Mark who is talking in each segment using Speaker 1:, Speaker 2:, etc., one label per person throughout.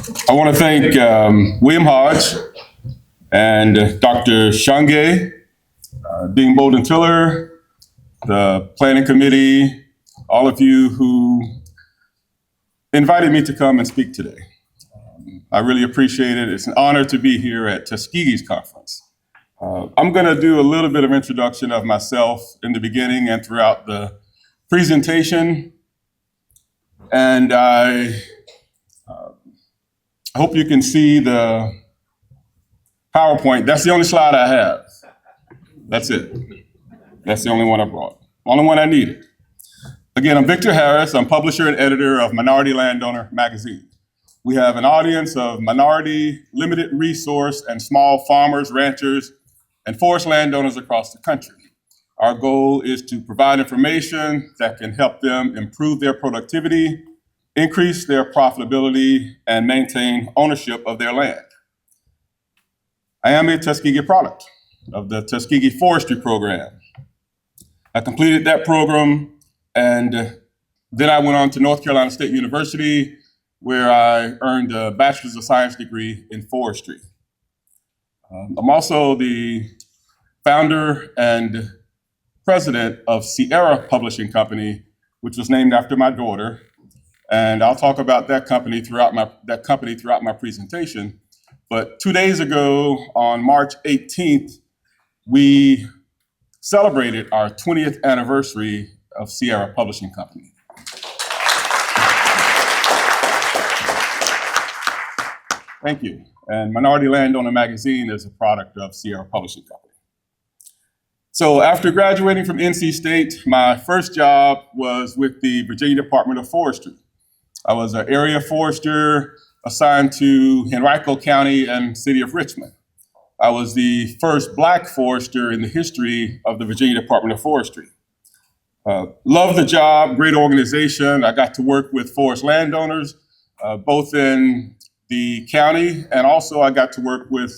Speaker 1: I want to thank William Hodge and Dr. Shange, Dean Bolden-Tiller, the Planning Committee, all of you who invited me to come and speak today. I really appreciate it. It's an honor to be here at Tuskegee's conference. I'm going to do a little bit of introduction of myself in the beginning and throughout the presentation. And I hope you can see the PowerPoint. That's the only slide I have. That's it. That's the only one I brought. Only one I needed. Again, I'm Victor Harris. I'm publisher and editor of Minority Landowner magazine. We have an audience of minority, limited resource, and small farmers, ranchers, and forest landowners across the country. Our goal is to provide information that can help them improve their productivity, increase their profitability, and maintain ownership of their land. I am a Tuskegee product of the Tuskegee Forestry Program. I completed that program, and then I went on to North Carolina State University, where I earned a Bachelor's of Science degree in forestry. I'm also the founder and president of Sierra Publishing Company, which was named after my daughter. And I'll talk about that company throughout my presentation. But 2 days ago, on March 18th, we celebrated our 20th anniversary of Sierra Publishing Company. Thank you. And Minority Landowner magazine is a product of Sierra Publishing Company. So after graduating from NC State, my first job was with the Virginia Department of Forestry. I was an area forester assigned to Henrico County and City of Richmond. I was the first Black forester in the history of the Virginia Department of Forestry. Loved the job, great organization. I got to work with forest landowners, both in the county, and also I got to work with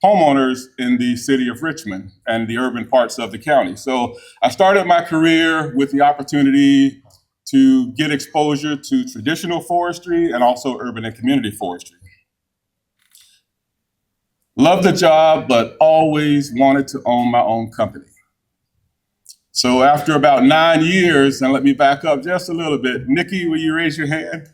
Speaker 1: homeowners in the city of Richmond and the urban parts of the county. So I started my career with the opportunity to get exposure to traditional forestry and also urban and community forestry. Loved the job, but always wanted to own my own company. So after about 9 years, and let me back up just a little bit, Nikki, will you raise your hand?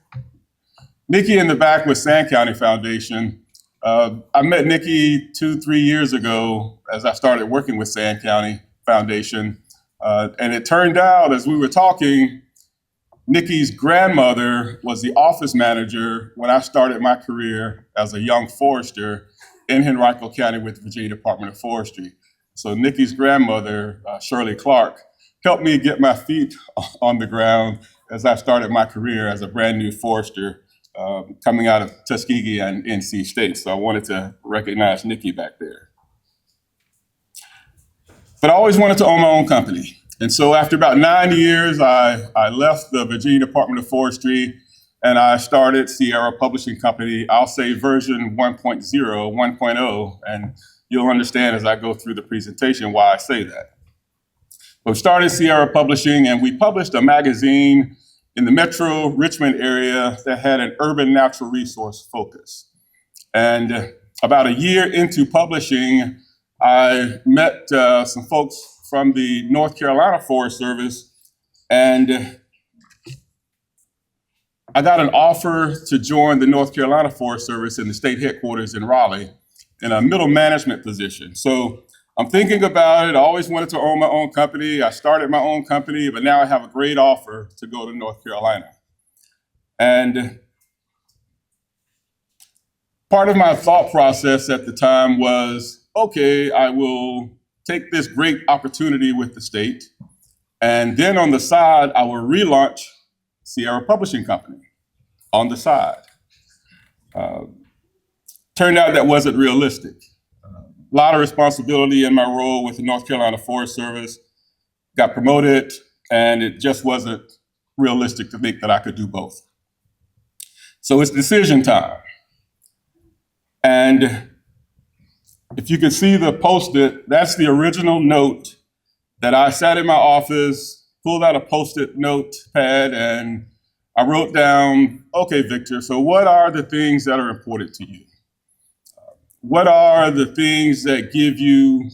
Speaker 1: Nikki in the back with Sand County Foundation. I met Nikki 2-3 years ago as I started working with Sand County Foundation. And it turned out, as we were talking, Nikki's grandmother was the office manager when I started my career as a young forester in Henrico County with the Virginia Department of Forestry. So Nikki's grandmother, Shirley Clark, helped me get my feet on the ground as I started my career as a brand new forester coming out of Tuskegee and NC State. So I wanted to recognize Nikki back there. But I always wanted to own my own company. And so after about 9 years, I left the Virginia Department of Forestry and I started Sierra Publishing Company. I'll say version 1.0, 1.0, and you'll understand as I go through the presentation why I say that. But we started Sierra Publishing and we published a magazine in the Metro Richmond area that had an urban natural resource focus. And about a year into publishing, I met some folks from the North Carolina Forest Service, and I got an offer to join the North Carolina Forest Service in the state headquarters in Raleigh in a middle management position. So I'm thinking about it. I always wanted to own my own company. I started my own company, but now I have a great offer to go to North Carolina. And part of my thought process at the time was, okay, I will take this great opportunity with the state, and then on the side, I will relaunch Sierra Publishing Company on the side. Turned out that wasn't realistic. A lot of responsibility in my role with the North Carolina Forest Service, got promoted, and it just wasn't realistic to think that I could do both. So it's decision time. And if you can see the Post-it, that's the original note that I sat in my office, pulled out a Post-it notepad, and I wrote down, okay, Victor, so what are the things that are important to you? What are the things that give you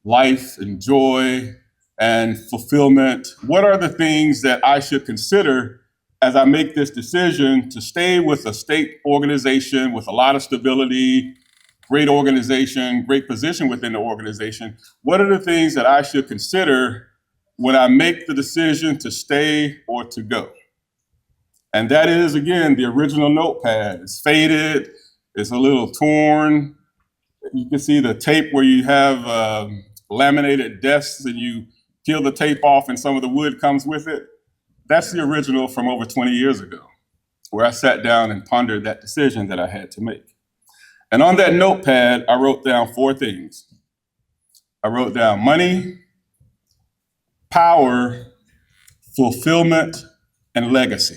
Speaker 1: life and joy and fulfillment? What are the things that I should consider as I make this decision to stay with a state organization with a lot of stability, great organization, great position within the organization? What are the things that I should consider when I make the decision to stay or to go? And that is, again, the original notepad. It's faded, it's a little torn. You can see the tape where you have laminated desks and you peel the tape off and some of the wood comes with it. That's the original from over 20 years ago, where I sat down and pondered that decision that I had to make. And on that notepad, I wrote down 4 things. I wrote down money, power, fulfillment, and legacy.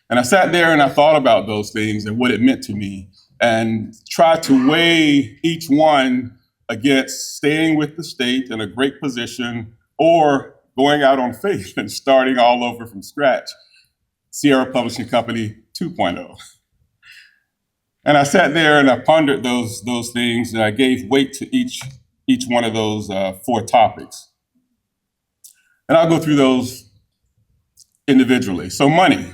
Speaker 1: And I sat there and I thought about those things and what it meant to me and tried to weigh each one against staying with the state in a great position or going out on faith and starting all over from scratch, Sierra Publishing Company 2.0. And I sat there and I pondered those things and I gave weight to each one of those 4 topics. And I'll go through those individually. So money.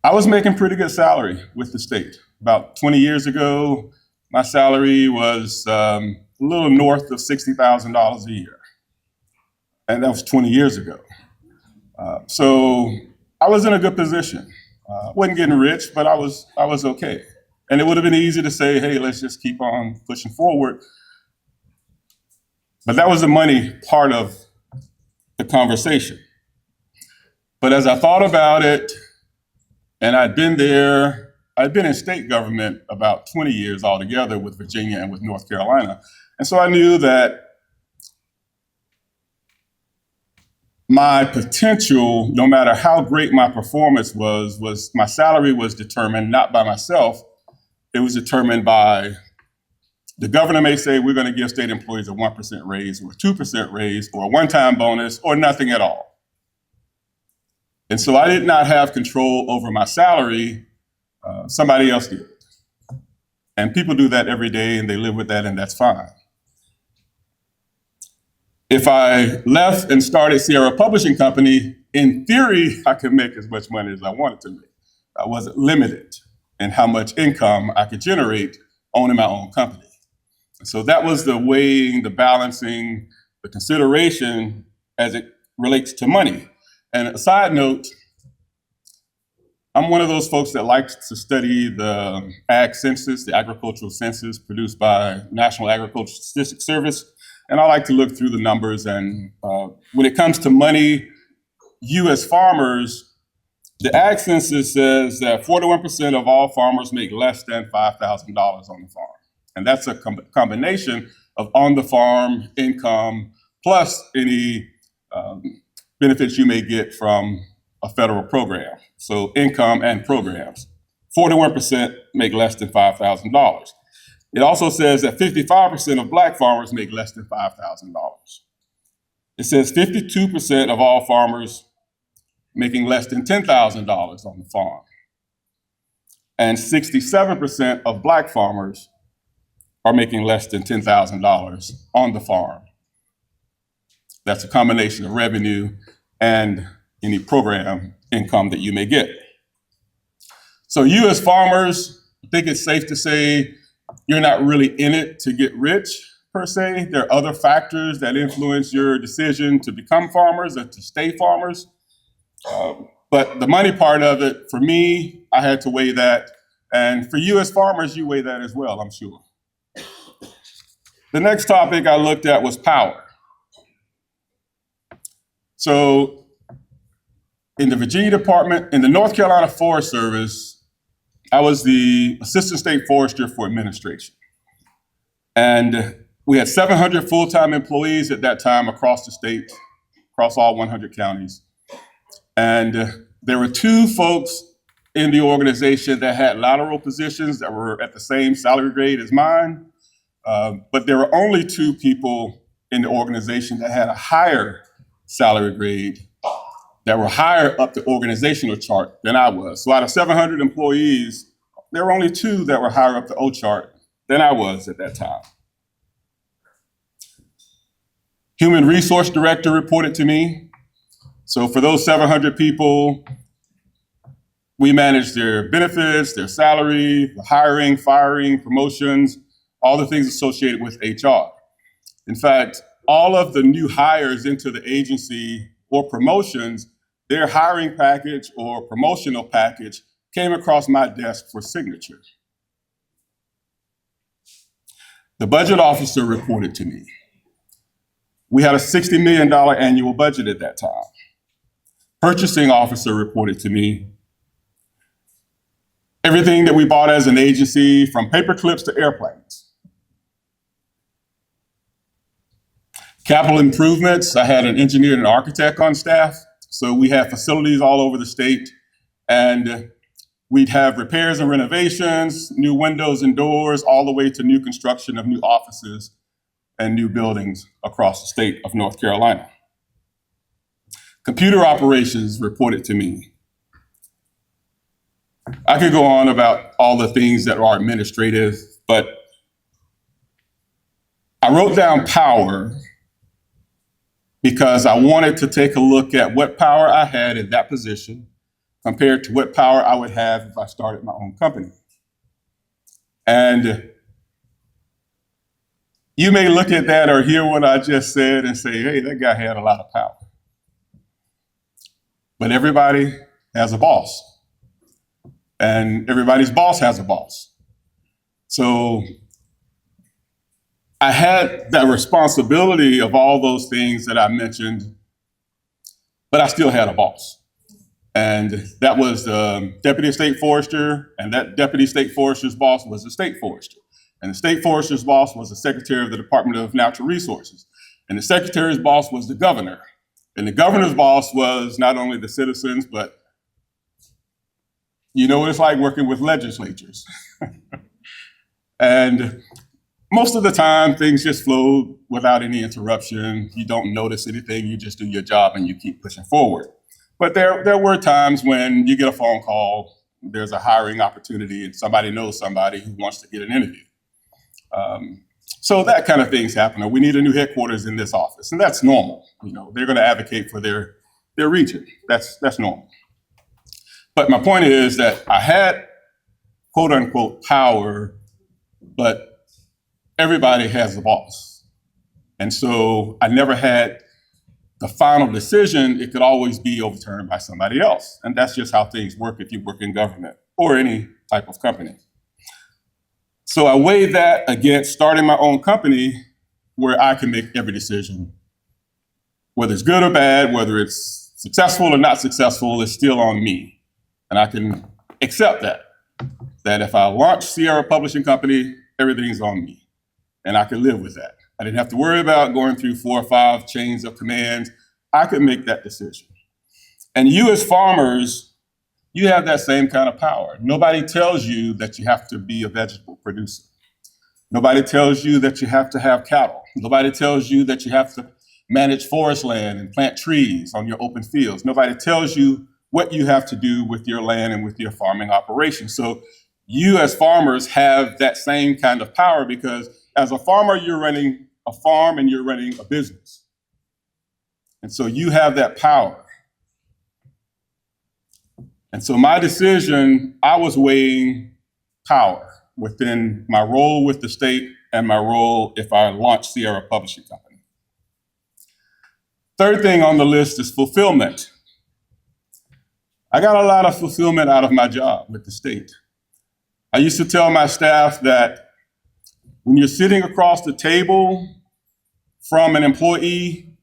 Speaker 1: I was making pretty good salary with the state. About 20 years ago, my salary was a little north of $60,000 a year. And that was 20 years ago. So I was in a good position. Wasn't getting rich, but I was okay. And it would have been easy to say, hey, let's just keep on pushing forward. But that was the money part of the conversation. But as I thought about it, and I'd been in state government about 20 years altogether with Virginia and with North Carolina. And so I knew that my potential, no matter how great my performance was my salary was determined not by myself. It was determined by the governor may say we're going to give state employees a 1% raise or a 2% raise or a one-time bonus or nothing at all. And so I did not have control over my salary. Somebody else did. And people do that every day and they live with that and that's fine. If I left and started Sierra Publishing Company, in theory, I could make as much money as I wanted to make. I wasn't limited in how much income I could generate owning my own company. And so that was the weighing, the balancing, the consideration as it relates to money. And a side note, I'm one of those folks that likes to study the ag census, the agricultural census produced by National Agricultural Statistics Service. And I like to look through the numbers. And when it comes to money, U.S. farmers, the ag census says that 41% of all farmers make less than $5,000 on the farm. And that's a combination of on-the-farm income plus any benefits you may get from a federal program. So income and programs. 41% make less than $5,000. It also says that 55% of Black farmers make less than $5,000. It says 52% of all farmers making less than $10,000 on the farm. And 67% of Black farmers are making less than $10,000 on the farm. That's a combination of revenue and any program income that you may get. So you as farmers, I think it's safe to say you're not really in it to get rich per se. There are other factors that influence your decision to become farmers or to stay farmers. But the money part of it, for me, I had to weigh that. And for you as farmers, you weigh that as well, I'm sure. The next topic I looked at was power. So in the Virginia Department, in the North Carolina Forest Service, I was the Assistant State Forester for Administration. And we had 700 full-time employees at that time across the state, across all 100 counties. And there were 2 folks in the organization that had lateral positions that were at the same salary grade as mine. But there were only 2 people in the organization that had a higher salary grade that were higher up the organizational chart than I was. So out of 700 employees, there were only 2 that were higher up the O chart than I was at that time. Human resource director reported to me. So for those 700 people, we managed their benefits, their salary, the hiring, firing, promotions, all the things associated with HR. In fact, all of the new hires into the agency or promotions, their hiring package or promotional package came across my desk for signature. The budget officer reported to me. We had a $60 million annual budget at that time. Purchasing officer reported to me. Everything that we bought as an agency, from paper clips to airplanes. Capital improvements, I had an engineer and an architect on staff. So we had facilities all over the state, and we'd have repairs and renovations, new windows and doors, all the way to new construction of new offices and new buildings across the state of North Carolina. Computer operations reported to me. I could go on about all the things that are administrative, but I wrote down power because I wanted to take a look at what power I had in that position compared to what power I would have if I started my own company. And you may look at that or hear what I just said and say, hey, that guy had a lot of power. But everybody has a boss. And everybody's boss has a boss. So I had that responsibility of all those things that I mentioned, but I still had a boss. And that was the deputy state forester, and that deputy state forester's boss was the state forester. And the state forester's boss was the secretary of the Department of Natural Resources. And the secretary's boss was the governor. And the governor's boss was not only the citizens, but you know what it's like working with legislatures. And most of the time, things just flow without any interruption. You don't notice anything, you just do your job and you keep pushing forward. But there were times when you get a phone call, there's a hiring opportunity, and somebody knows somebody who wants to get an interview. So that kind of things happen. Or we need a new headquarters in this office, and that's normal. You know, they're going to advocate for their region. That's normal. But my point is that I had quote unquote power, but everybody has a boss. And so I never had the final decision. It could always be overturned by somebody else. And that's just how things work if you work in government or any type of company. So I weighed that against starting my own company where I can make every decision. Whether it's good or bad, whether it's successful or not successful, it's still on me. And I can accept that if I launch Sierra Publishing Company, everything's on me. And I can live with that. I didn't have to worry about going through 4 or 5 chains of commands. I could make that decision. And you as farmers, you have that same kind of power. Nobody tells you that you have to be a vegetable producer. Nobody tells you that you have to have cattle. Nobody tells you that you have to manage forest land and plant trees on your open fields. Nobody tells you what you have to do with your land and with your farming operation. So you as farmers have that same kind of power, because as a farmer, you're running a farm and you're running a business. And so you have that power. And so my decision, I was weighing power within my role with the state and my role if I launched Sierra Publishing Company. Third thing on the list is fulfillment. I got a lot of fulfillment out of my job with the state. I used to tell my staff that when you're sitting across the table from an employee,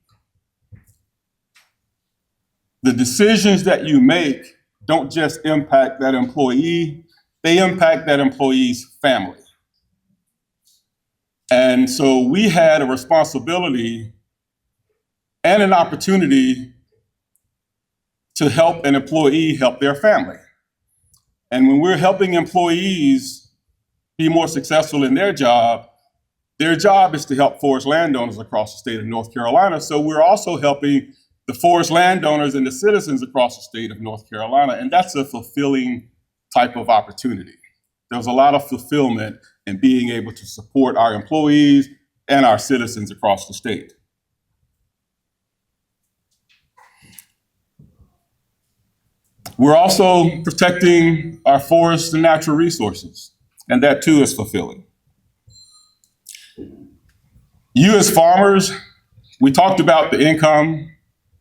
Speaker 1: the decisions that you make don't just impact that employee, they impact that employee's family. And so we had a responsibility and an opportunity to help an employee help their family. And when we're helping employees be more successful in their job is to help forest landowners across the state of North Carolina. So we're also helping the forest landowners and the citizens across the state of North Carolina. And that's a fulfilling type of opportunity. There was a lot of fulfillment in being able to support our employees and our citizens across the state. We're also protecting our forests and natural resources, and that too is fulfilling. You as farmers, we talked about the income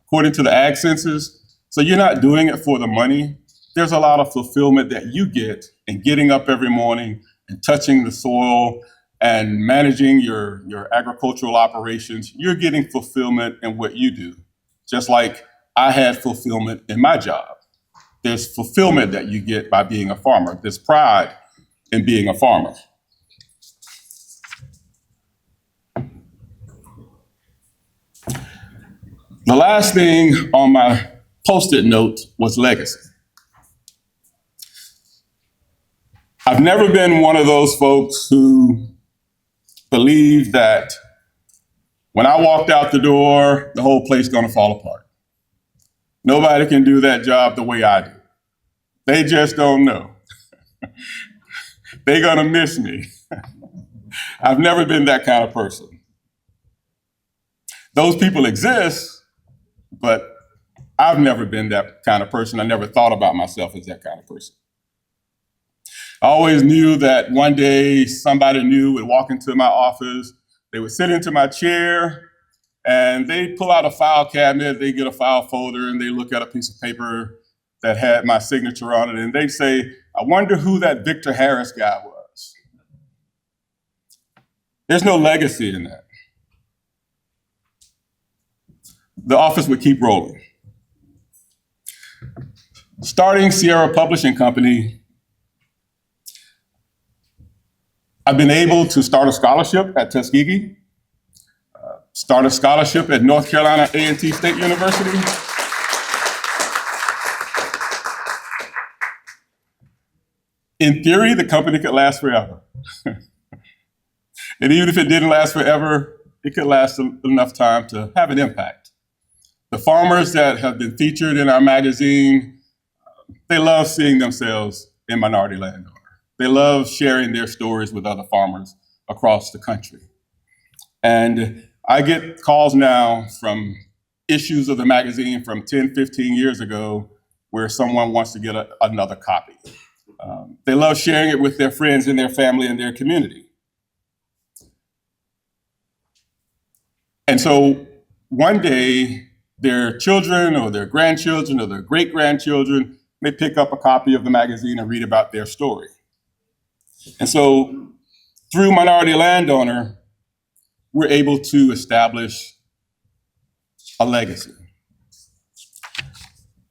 Speaker 1: according to the ag census, so you're not doing it for the money. There's a lot of fulfillment that you get in getting up every morning and touching the soil and managing your agricultural operations. You're getting fulfillment in what you do, just like I had fulfillment in my job. There's fulfillment that you get by being a farmer. There's pride in being a farmer. The last thing on my Post-it note was legacy. I've never been one of those folks who believed that when I walked out the door, the whole place is gonna fall apart. Nobody can do that job the way I do. They just don't know. They're gonna miss me. I've never been that kind of person. Those people exist, but I've never been that kind of person. I never thought about myself as that kind of person. I always knew that one day somebody new would walk into my office, they would sit into my chair, and they'd pull out a file cabinet, they get a file folder, and they look at a piece of paper that had my signature on it, and they'd say, I wonder who that Victor Harris guy was. There's no legacy in that. The office would keep rolling. Starting Sierra Publishing Company, I've been able to start a scholarship at Tuskegee, start a scholarship at North Carolina A&T State University. In theory, the company could last forever. And even if it didn't last forever, it could last enough time to have an impact. The farmers that have been featured in our magazine, they love seeing themselves in Minority Landowner. They love sharing their stories with other farmers across the country. And I get calls now from issues of the magazine from 10, 15 years ago where someone wants to get another copy. They love sharing it with their friends and their family and their community. And so one day, their children or their grandchildren or their great-grandchildren may pick up a copy of the magazine and read about their story. And so through Minority Landowner, we're able to establish a legacy.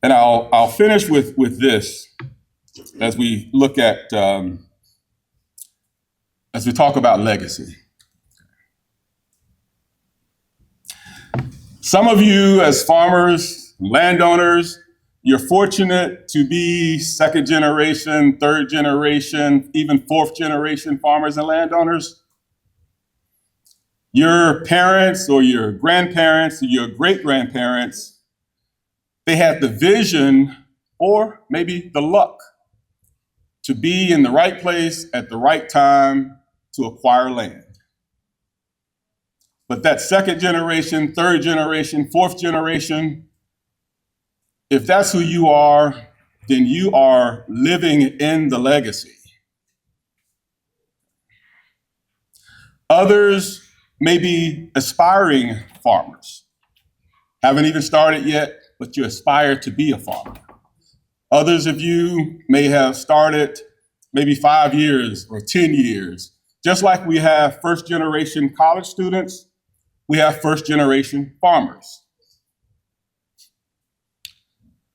Speaker 1: And I'll finish with this as we look at, as we talk about legacy. Some of you as farmers, landowners, you're fortunate to be second generation, third generation, even fourth generation farmers and landowners. Your parents or your grandparents or your great-grandparents, they had the vision or maybe the luck to be in the right place at the right time to acquire land. But that second generation, third generation, fourth generation, if that's who you are, then you are living in the legacy. Others may be aspiring farmers. Haven't even started yet, but you aspire to be a farmer. Others of you may have started maybe 5 years or 10 years. Just like we have first generation college students, we have first generation farmers.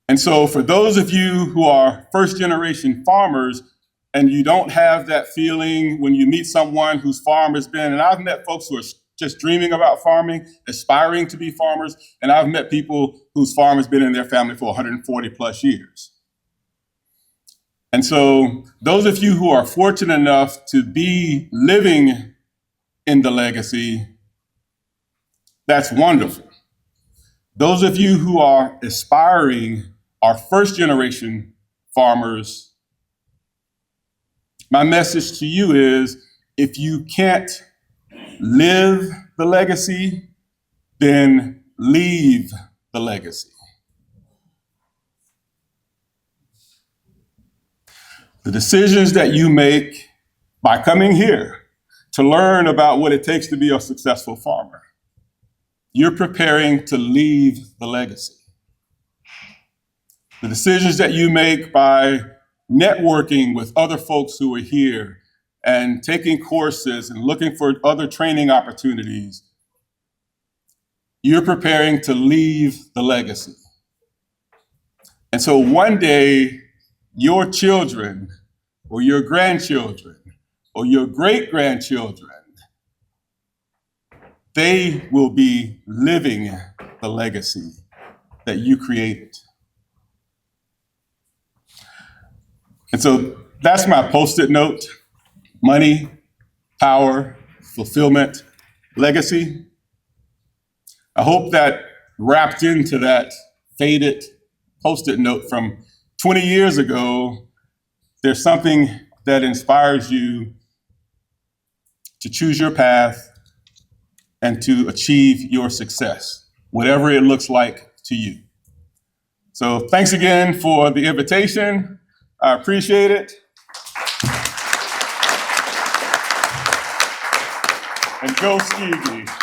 Speaker 1: And so for those of you who are first generation farmers and you don't have that feeling when you meet someone whose farm has been, and I've met folks who are just dreaming about farming, aspiring to be farmers, and I've met people whose farm has been in their family for 140 plus years. And so those of you who are fortunate enough to be living in the legacy, that's wonderful. Those of you who are aspiring, are first generation farmers, my message to you is, if you can't live the legacy, then leave the legacy. The decisions that you make by coming here to learn about what it takes to be a successful farmer, you're preparing to leave the legacy. The decisions that you make by networking with other folks who are here and taking courses and looking for other training opportunities, you're preparing to leave the legacy. And so one day, your children or your grandchildren or your great-grandchildren, they will be living the legacy that you created. And so that's my Post-it note: money, power, fulfillment, legacy. I hope that wrapped into that faded Post-it note from 20 years ago, there's something that inspires you to choose your path and to achieve your success, whatever it looks like to you. So thanks again for the invitation. I appreciate it. And go Stevie.